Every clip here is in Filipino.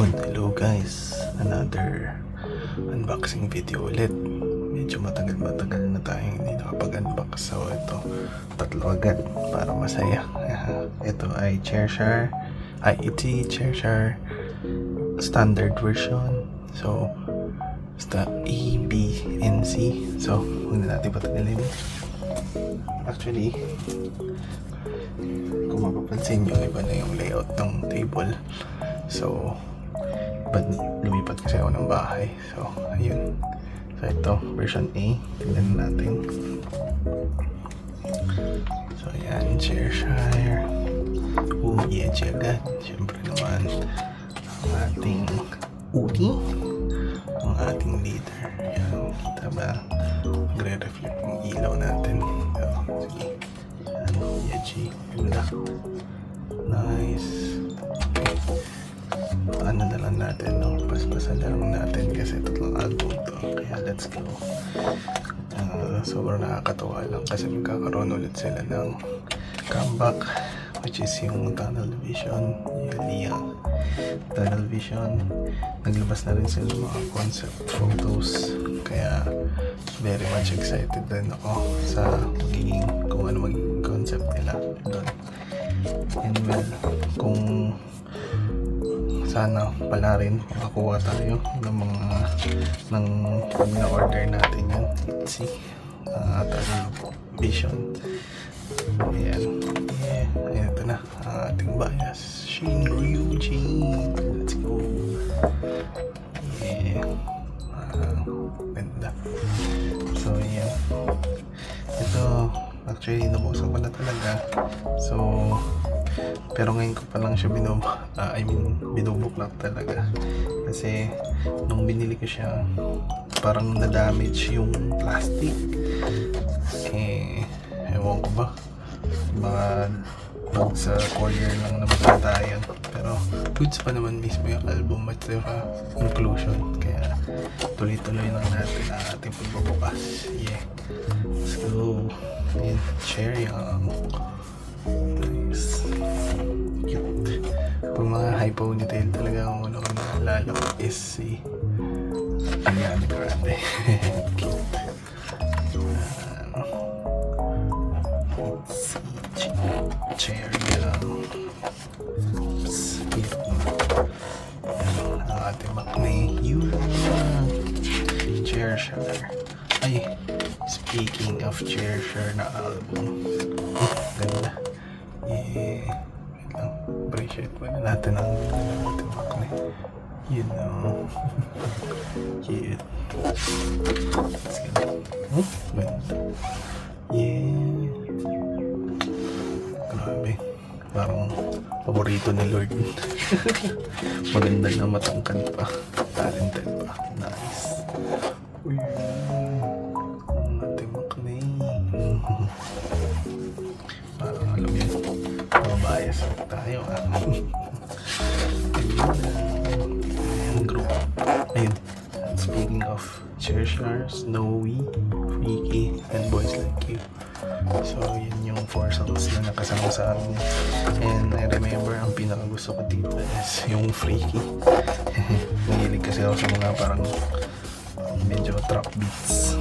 Yun, hello guys. Another unboxing video ulit. Medyo matagal na tayong hindi nakapag-unbox. So ito, tatlo agad para masaya. Ito ay Chairshare IET Chairshare standard version. So basta A, B, and C. So huwag na natin patagalin. Actually, kung mapapansin nyo, iba na yung layout ng table. So lumipat kasi ako ng bahay. So ayun. So ito, version A. Tignan natin. So ayan, Chairshare. Yeji agad. Siyempre naman ang ating uni, ang ating leader. Ayan, kita ba? Magre-reflect yung ilaw natin. So, sige. Ayan, Yeji. Ganda. Nice. Okay. Ano na lang natin, no? Paspasan na lang natin kasi tatlong album to. Kaya let's go. Sobrang nakakatawa lang kasi magkakaroon ulit sila ng comeback, which is yung Tunnel Vision. Yung Tunnel Vision. Naglabas na rin sila mga concept photos. Kaya very much excited din ako sa magiging, kung ano magiging concept nila doon. And well, kung sana pala rin makakuha tayo ng mga ng pag na-order natin yan. Let's see. Tunnel Vision. Ayan. Ayan, ito na ang ating bias. Shinryuji. Let's go. Yeah. Ganda. So, ayan. Ito, actually, nabuksan ko na talaga. So, pero ngayon ko pa lang siya binubuklak talaga. Kasi, nung binili ko siya, parang na-damage yung plastic. Ewan ko ba? Pag sa courier lang na matatayan. Pero goods pa naman mismo yung album at saka inclusion. Kaya tuloy-tuloy lang natin ang ating pagbabukas. Yeah. Let's go. Ayan, chair yung nice. Cute. Pag mga high ponytail talaga ang una ko naalala ko is si Ariana Grande. Cute. Chair yung ang ating makne yun. Chairshare. Ay, speaking of Chairshare na album, ganda. Yeah, wait lang, appreciate mo na natin ang ating makne. You know. Cute. Let's go. Ganda. Yeah. Grabe. Parang paborito ni Lord. Maganda na, matangkad pa. Talented pa. Nice. Uy. Ang ating makne. Parang alam yun. Mabayas tayo. Ayun. Group. Ayun. Speaking of Chairshare, Snowy, Freaky, and Boys Like You. So, yun yung 4 songs na nakasama sa amin. And I remember, ang pinakagusto ko dito is yung Freaky. Mahilig kasi ako sa mga parang medyo trap beats.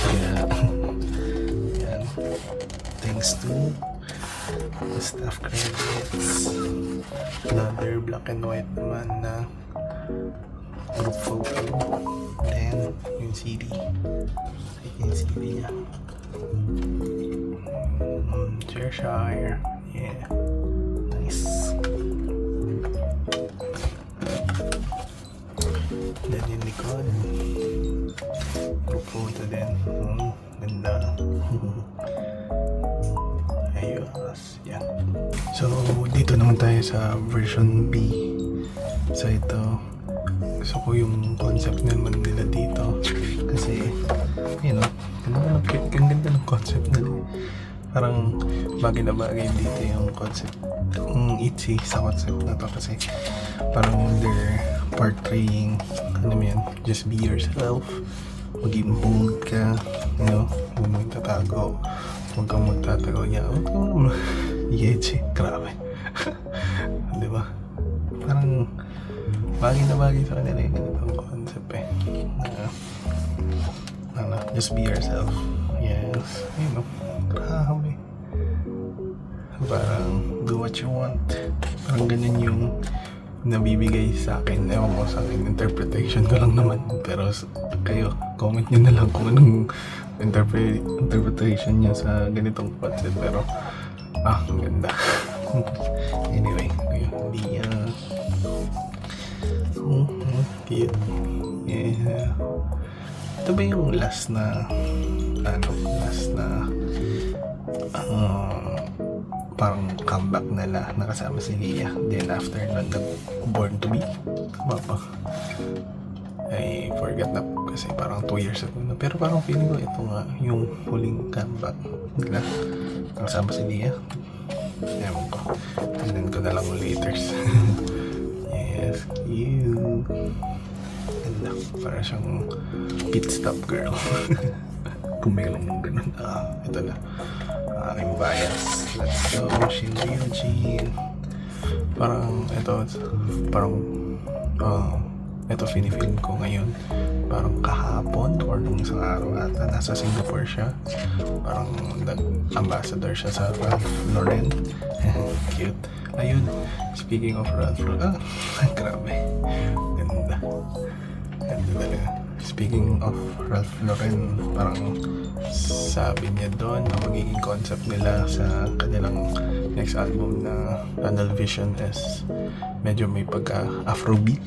Kaya, yan. Thanks to the staff credits. Another black and white naman na group photo. Then, yung CD. Yung CD niya. Chairshare. Yeah. Nice. Then yung likod. Group photo din. Ganda. Ayos. Yan. So, dito naman tayo sa version B. So, ito. Gusto ko yung concept naman nila dito. Kasi, you know, ang ganda ng concept nila. Parang bagay na bagay dito yung concept, yung itchy sa concept na to, kasi parang they're portraying, ano mo yan, just be yourself, maging bold ka, you know, huwag mo tatago, huwag kang magtatago niya, huwag kang itchy, grabe. Diba? Parang bagay na bagay sa kanila yung ganitong concept eh. Just be yourself. Yes. Ayun no. Grabe. Parang do what you want. Parang ganun yung nabibigay sa akin. Ewan ko sa akin, interpretation ko lang naman. Pero kayo, comment nyo na lang kung anong interpretation nyo sa ganitong concept. Pero, ang ganda. Anyway, hindi cute. Yeah. Ito ba yung last na parang comeback nila nakasama si Lia, then after nun Born to Be, tama ba? I forgot na kasi parang 2 years ago na, pero parang feeling ko ito nga yung huling comeback nila nakasama si Lia. Ewan ko, tignan ko na lang later. Yes, cute. Ganda, para siyang pit stop girl. Kung may lang yung ganun. Ito na aking bias. Let's go, Shinji Eugene. Parang ito finifilm ko ngayon. Parang kahapon or nung isang araw ata, nasa Singapore siya. Parang ambassador siya sa Ralph Lauren. Cute. Ayun, speaking of Ralph Lauren, grabe. Ganda. Ganda talaga. Speaking of Ralph Lauren, parang sabi niya doon na magiging concept nila sa kanilang next album na Tunnel Vision is medyo may pagka-afrobeat.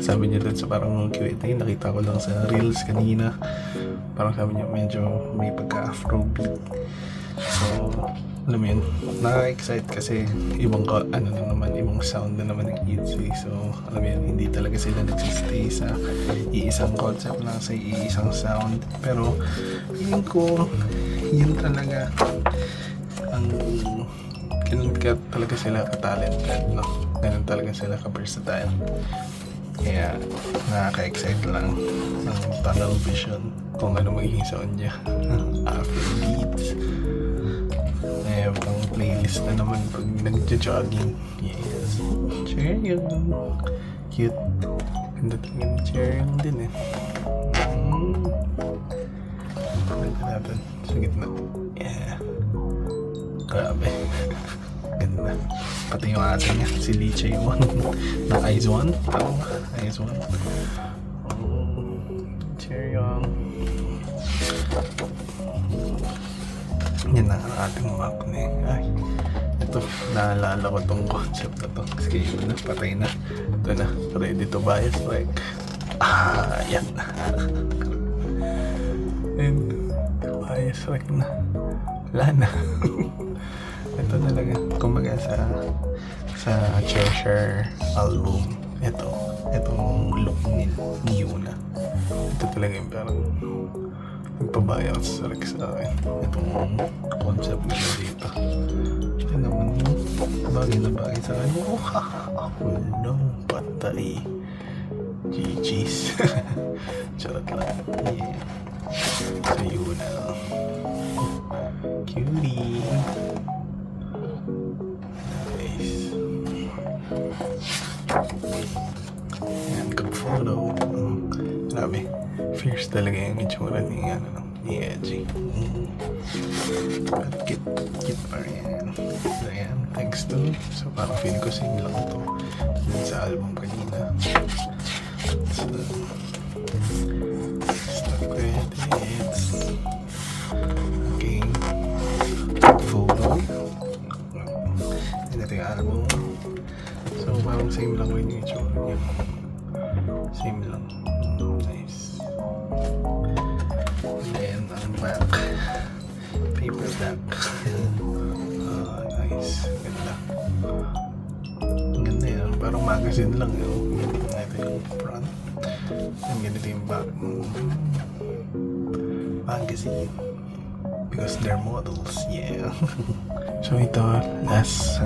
Sabi niya doon sa parang Q&A, nakita ko lang sa Reels kanina. Parang sabi niya medyo may pagka-afrobeat. So, alam mo yun, nakaka-excite kasi ibang sound na naman ng EDC. So, alam mo yun, hindi talaga sila nagsistay sa iisang concept lang, sa iisang sound. Pero, feeling ko, yun talaga ang ganun ka talaga sila ka-talented, no? Ganun talaga sila ka-versatile. Kaya, nakaka-excite lang ng Tunnel Vision kung ano magiging sound niya. Afrobeats. Pang playlist na naman pag nag-jogging. Yes. Cheryong. Cute. Ganda talaga ni Cheryong din eh. Ganda natin. Sa gitna. Yeah. Grabe. Ganda. Pati yung ate niya. Si Lee Chae-won. Na Eyes One. Tama ba? Eyes One. Cheryong. Yan na ang ating map na eh. Ay, ito, naalala ko tong concept na to. Schedule na, patay na. Ito na, ready to buy a strike. Yan na. And, buy a strike na. Wala na. Ito talaga, kumbaga sa Treasure album, itong look ni Yuna. Ito talaga yung parang nagpabayaw sa sarili sa akin. Itong concept nila dito. Ito naman yung bagay na bagay sa akin. Ako nung patay. GG's. Charot lang. Yeah. So yun na. Cutie. Nice. Yan, good photo. Grabe. Fierce talaga yung itsura ni Edgy. But cute pa rin. So yan, thanks to. So parang feeling ko same lang ito sa album kanina. So, stop credits. Okay. Photo. Ito yung album. So parang same lang rin yung itsura niya. Same lang. Nice. And ang back. Paper back. Nice. Ganda. Ganda yan. Parang magazine lang yun. Ito yung front. And ganito yung back. Magazine. Because they're models. Yeah. So ito, last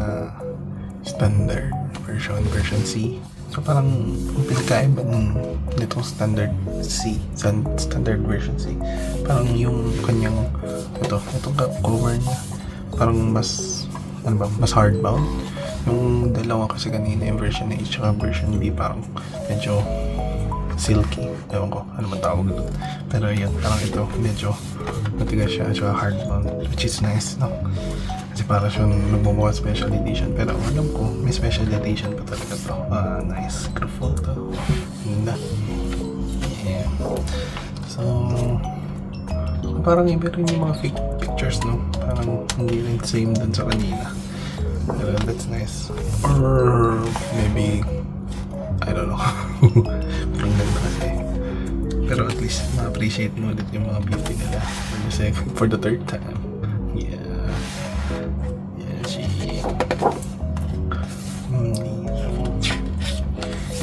standard version C. So parang ang pinagkaiba nitong standard version C, parang yung kanyang itong cover niya parang mas hardbound. Yung dalawa kasi kanina, yung version A tsaka version B, parang medyo silky. Ewan ko, ano man tawag doon. Pero yun, parang ito, medyo matigas siya, tsaka hard mount, which is nice, no? Kasi para siyang nagmumukha special edition. Pero alam ko, may special edition pa talaga to. Nice. Grapeful to. Ganda. Yeah. So, parang iba rin yung mga fake pictures, no? Parang hindi rin same dun sa kanina. Pero that's nice. Or maybe, I don't know. Pero ang ganda kasi. Pero at least ma-appreciate mo ulit yung mga beauty nila. For the third time. Yeah. Yeah, she...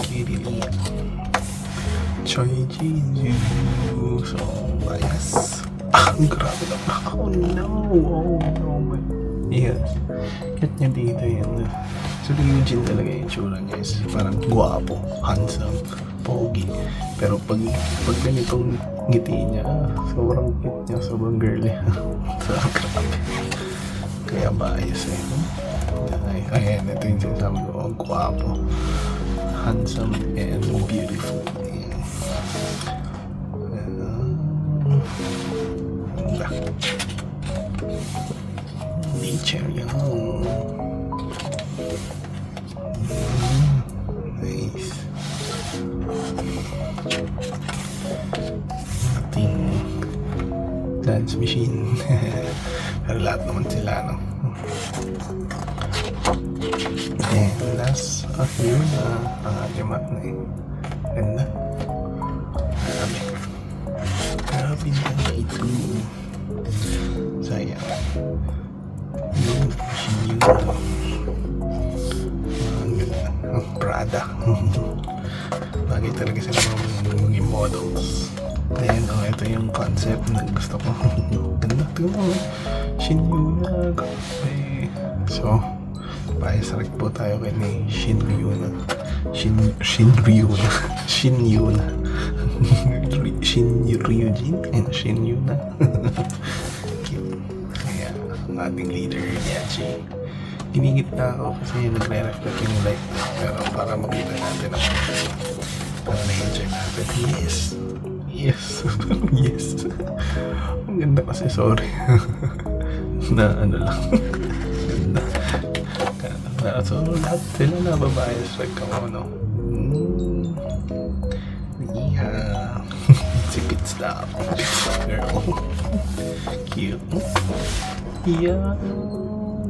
Kirili. Choi Jiju. So, bias. Grabe lang. Oh no! Oh no, man. Yeah. Cute niya dito yun. So, Ryujin talaga yung tsura niya is parang guwapo, handsome, pogi. Pero pag ganitong ngiti niya, sobrang cute niya, sobrang girly. So, grabe. Kaya bias eh. Ayan, ito yung sinasabi ko, guwapo, handsome, and beautiful. Nature yan. Nice. Ating dance machine. Pero lahat naman sila, no? And last, yun ang ating map na eh. Ganda. Grabe na ito. Sayang. Yun, machine yun. Ang ganda. Ang Prada. Bagay talaga sila mga models. Then, ito yung concept na gusto ko. Ganda. Tingnan mo. Shin-Yuna. Grabe. So, bias-rect po tayo kay ni Shin-Yuna. Shin-Ryuna. Shin-Yuna. Shin-Ryujin and Shin-Yuna. Cute. Kaya, ang ating leader, Yachi. Ginigit na ako kasi nagre-reflect yung light. Pero para makita natin ako. Para na-enjoy natin. Yes! Yes! Yes! Ang ganda kasi, sorry. Na ano lang. Ganda. So, lahat sila na babayas like ako, no? Yeah. Si Pit Stop. Girl. Cute. Yeah.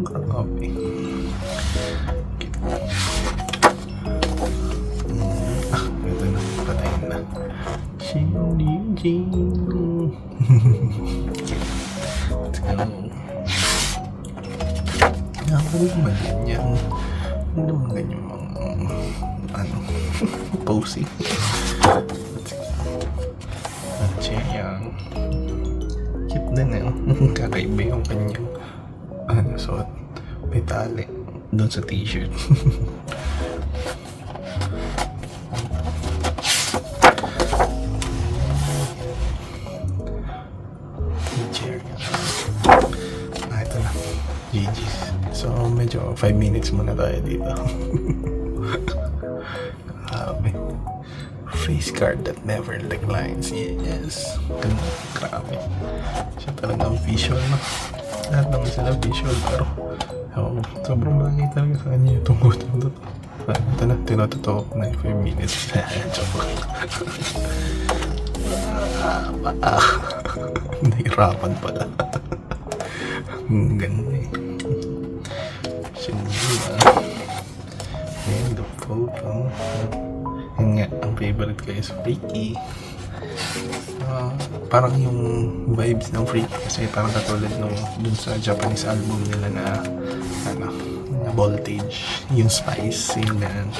Grabe. Cute. Ito na. Patayin na. Shin-Yujin. Let's go. Ako naman ganyan. Ano naman ganyan mga posing. At siya yan. Cute din eh. Kakaiba yung kanyang suot. May tali doon sa t-shirt. Ito na. GG's. So, medyo 5 minutes muna tayo dito. Face card that never declines. Yes. Grabe. Siya talagang visual, no? Lahat naman sila visual, pero sobrang bagay talaga sa kanya yung tungkol nito. Ito na, tinototoo ko na yung 5 minutes. Joke. Nahirapan pala. Ang ganda eh. Shin-Yuna. And the photo. Yun nga, ang favorite ko is Freaky. Parang yung vibes ng Freaky kasi parang katulad nung dun sa Japanese album nila na na Voltage, yung Spice, yung yan,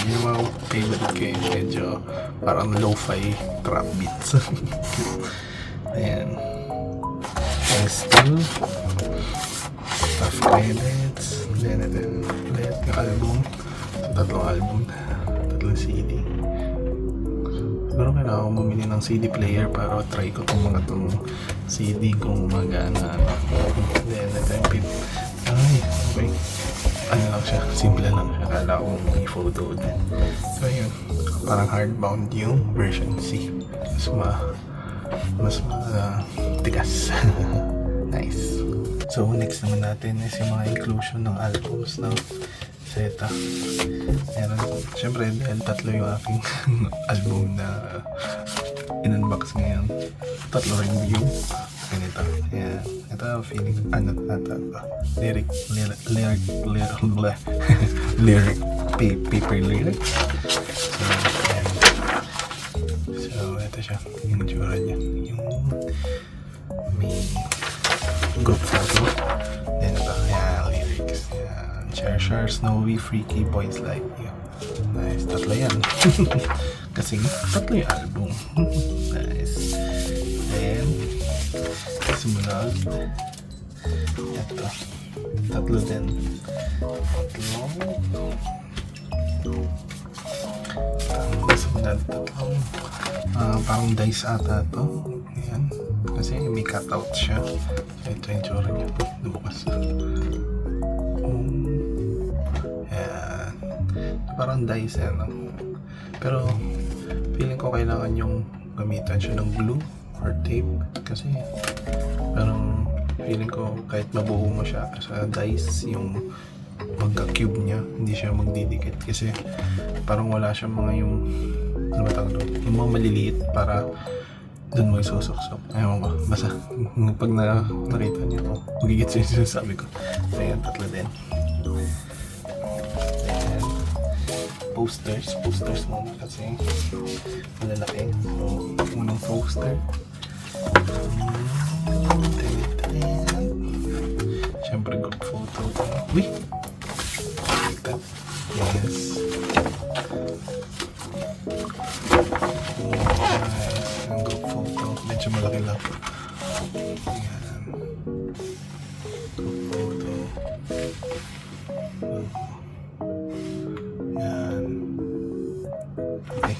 yung mga favorite ko yung medyo parang lo-fi trap beats. Ayan. Thanks to Stuff Credits, then ulit yung album. So, tatlong album na. CD. Siguro kailangan ko bumili ng CD player para try ko itong mga itong CD kung gumagana. Then, ito yung pit. Ay, okay. ano lang siya, simple lang siya. Kala ko may photo din. So yun, parang hardbound yung version C. Mas tigas. Nice. So next naman natin is yung mga inclusion ng albums ng Zeta. Meron, syempre dahil tatlo yung aking album na in-unbox ngayon. Tatlo review. Ganito. Ayan. Ito, feeling, ano ata ba? Lyric, paper lyrics. So, ayan. So, ito siya. Yung tsura niya. Yung may group photo. Then, ito, ayan, lyrics. Ayan. Share, snowy, freaky, boys like you. Nice. Tatlo yan. Kasi, tatlo yung album. Nice. Then, sumunod. Ito. Tatlo din. Sumunod. Tatlong. Parang dice ata ito. Ayan. Kasi may cutout siya. So, ito yung tsura niya. Nabukas. Ayan. Parang dice yan. Pero, feeling ko kailangan yung gamitan siya ng glue or tape kasi parang feeling ko kahit mabuo mo siya sa dice yung magka-cube niya hindi siya magdidikit kasi parang wala siyang mga yung ano ba tawag doon? Yung mga maliliit para doon mo isusok-sok. Ayaw ko, basta pag nakita niyo ko magigit siya yung sinasabi ko. So yan, tatlo din. Then posters muna kasi malalaki. So unang poster. Siyempre group photo. Uy! Like that. Yes. Nice. Yung group photo. Medyo malaki lang. Ayan. Group photo. Ayan. Okay.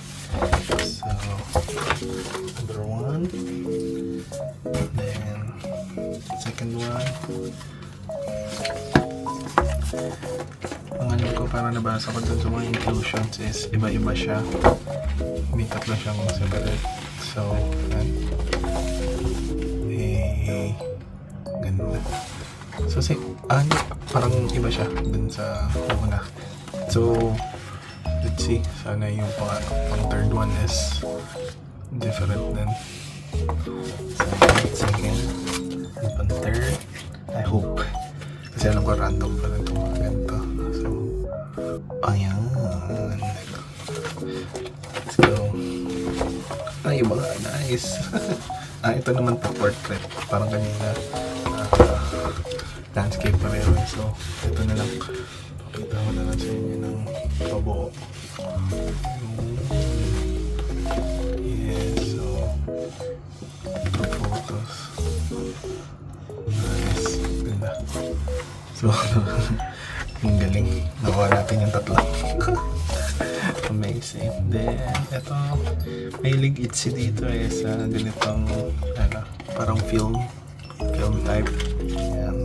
So, number 1. Then, second one. Ang alam ko, parang nabasa ko dun sa mga inclusions is iba-iba siya. May tatlo siyang separate. So, yan. Ganda. So, parang iba siya dun sa una. So, let's see. Sana yung pang third one is different din. Second, yung pang third, I hope. Kasi alam ko random pa rin itong mga ganito. So, ayan. Let's go. Ay, iba nga. Nice. Ito naman pa portrait. Parang kanina landscape pa rin. So, ito na lang. Pakita ko na lang sa inyo ng pabuo. Yes, so photos. Nice. Ganda. So, ang galing. Nakuha natin yung tatlo. Amazing. Then, ito, mahilig itzy dito sa ganitong, parang film type. Ayan.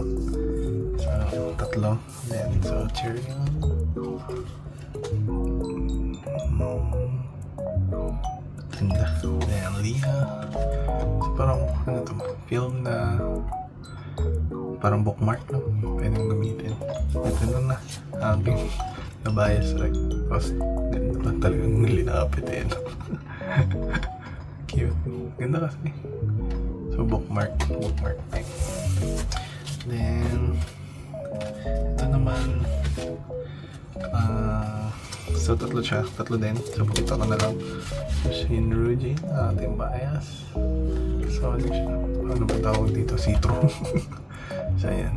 So, tatlo. Then, so, Cheerion. Ganda. Then, Leah. So, parang, film na parang bookmark, no? Pwedeng gamitin. Ito na aking nabayas, right? Tapos, ganda ba talagang linapit no? Cute. Ganda kasi. So, bookmark type. Then, ito naman, so tatlo din. So, pakita ko na lang. Shinruji, ating bias. So, ano siya? Ano ba tawag dito? Citro. So, ayan.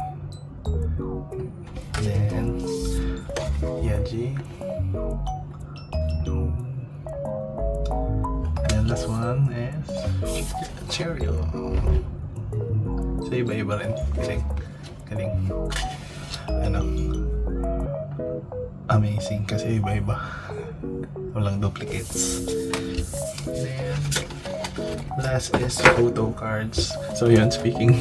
Then, Yaji. And last one is Cheerio. So, iba-iba rin. Galing. Amazing kasi iba-iba. Walang duplicates. Then, last is photo cards. So yun, speaking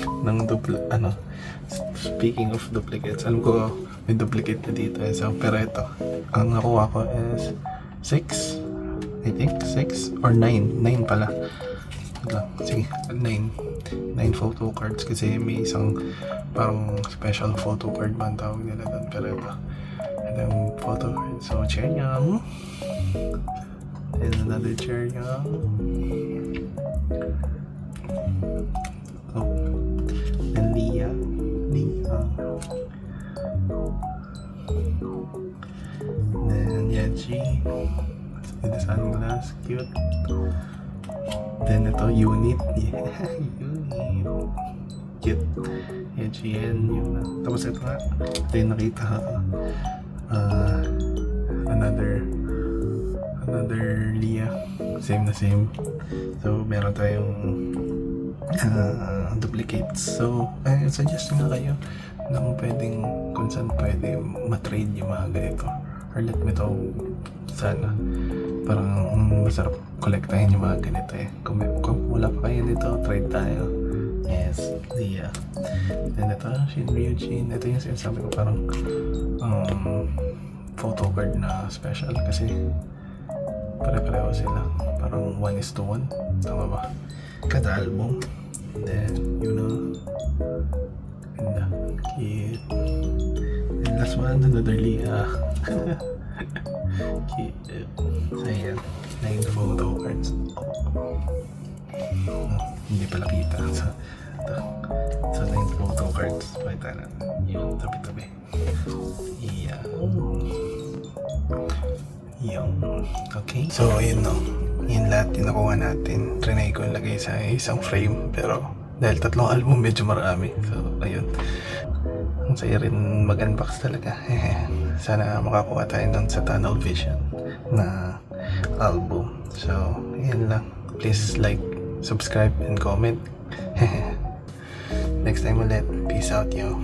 of duplicates, alam ko may duplicate na dito. So, pero ito, ang nakuha ko is 6. I think 6 or 9. 9 pala. Wait lang. Sige, 9. 9 photo cards kasi may isang parang special photo card ba ang tawag nila doon. Pero ito, yung photo card. So, Cheryang. And another Cheryang. Oh. And Leah. Then Yeji. With the sunglass. Cute. Then ito, Unit. Yeah, Unit. Cute. Yeji and Yuna. Tapos ito nga. Ito yung nakita ko. Another Leah. Same na same. So, meron tayong duplicates. So, suggest nga kayo na kung saan pwede matrade yung mga ganito. Or let me know sana. Parang masarap kolektahin yung mga ganito eh. Kung wala pa kayo dito, trade tayo. Yes, Leah. Then ito, Shinryujin. Ito yung sinasabi ko parang photo card na special kasi pare-pareho sila. Parang 1:1. Tama ba? Kada album. Then, ganda. Cute. And last one, another Leah. Cute. Ayan. 9 photo cards. Hindi pala kita. So 9 photo cards. Pakita natin. Yung tabi-tabi. Yung. Okay. So, yun no. Yun lahat yung nakuha natin. Trinay ko lagay sa isang frame. Pero, dahil 3 album, medyo marami. So, ayun. Ang saya rin mag-unbox talaga. Sana makakuha tayo nun sa Tunnel Vision na album. So, yun lang. Please like, subscribe, and comment. Next time ulit. Peace out, yo.